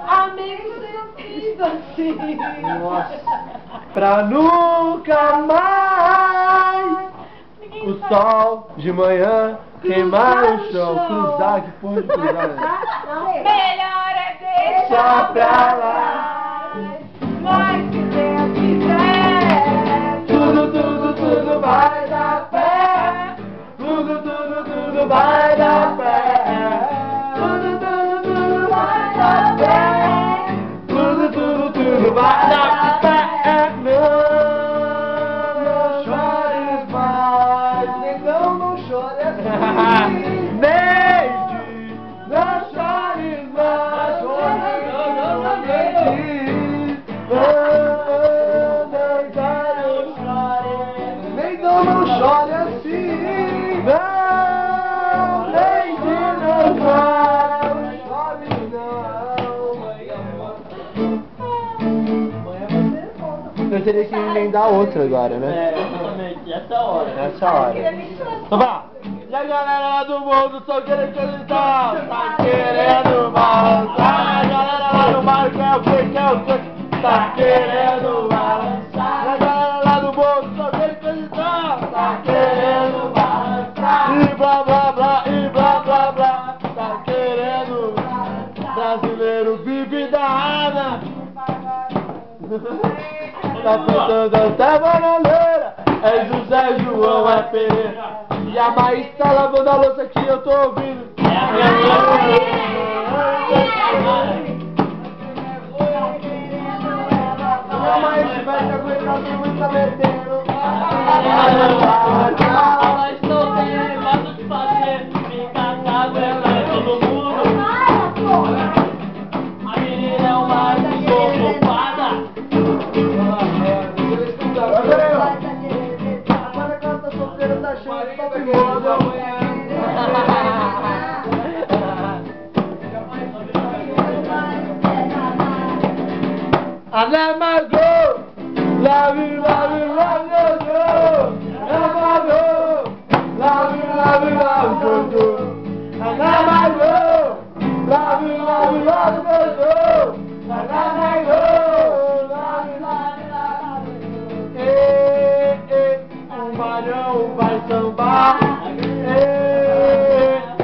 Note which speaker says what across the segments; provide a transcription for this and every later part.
Speaker 1: Amigos assim.
Speaker 2: Nossa. Pra nunca mais o sol de manhã queimar o chão. Cruzar, que porra de cruzar, né?
Speaker 1: Melhor é deixar pra lá. Mas se Deus quiser,
Speaker 2: Tudo vai dar pé. Tudo vai dar pé. Tudo vai dar pé. Tudo vai dar pé. Não chores mais. Então não chore assim. Neide, não chores mais. Não chore assim, não, Neide, não chore não. Eu teria que emendar outra agora, né?
Speaker 3: É, exatamente, essa hora.
Speaker 2: Nessa hora. Então vá. E a galera do mundo só querendo acreditar, tá querendo balançar. A galera lá do mar quer o que, tá querendo balançar. A galera lá do mundo só querendo acreditar, tá querendo balançar. E blá blá blá, e blá blá blá, tá querendo. Brasileiro vive da Ana. Tá cantando até bananeira. É José João, é Pereira. E a Maísa tá lavando a louça aqui, eu tô ouvindo. E a Maísa vai te aguentar, tu não tá metendo.
Speaker 3: Mas não tem mais o que fazer. Fica aguentando todo mundo. A menina é uma desocupada.
Speaker 2: Agora que ela tá solteira, tá cheia de top model. I let my go, love you, love you, love you, go. Let my go, love you, love you, love you, go. I let my go, love you, love you, love you, go. I let my go, love you, love you, love you, go. O Marão vai sambar,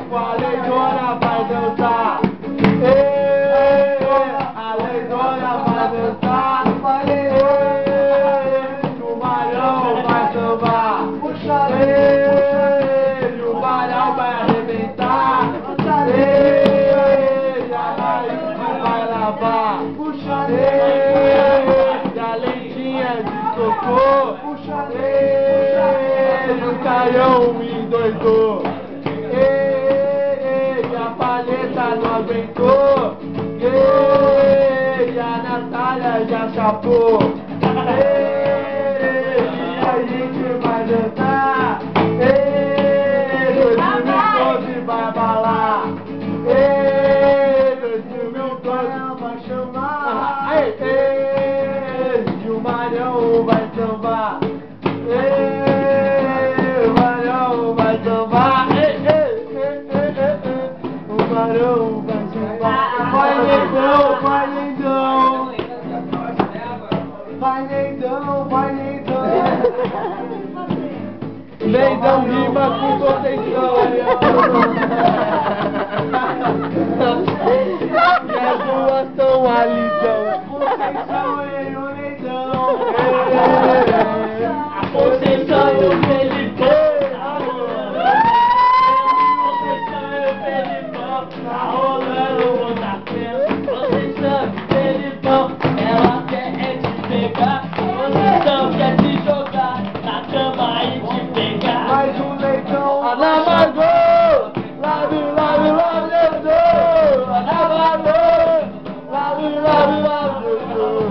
Speaker 2: o Aleijona vai dançar. A Aleijona vai dançar, o Marão vai sambar, o Marão vai arrebentar, a Maísa vai lavar, a leitinha de cocô, o Caião me endoidou, a palheta não aguentou, a Natália já chapou, e a gente vai dançar, 2012 vai abalar, 2012 vai chamar, e o Marião vai sambar. O Marão vai sambar, o Marão vai sambar. Vai lindão, vai lindão, vai lindão, vai lindão. Lindão rima com Conceição. E as duas são a lindão. Conceição e o lindão.
Speaker 3: Conceição e o Felipão. Conceição e o Felipão. Tá rolando muita cena. Conceição e o Felipão. Ela quer te pegar. Conceição quer te jogar na cama e te pegar.
Speaker 2: Mais um leitão. Anamagô. Lave, lave, lave, lave. Anamagô. Lave, lave, lave.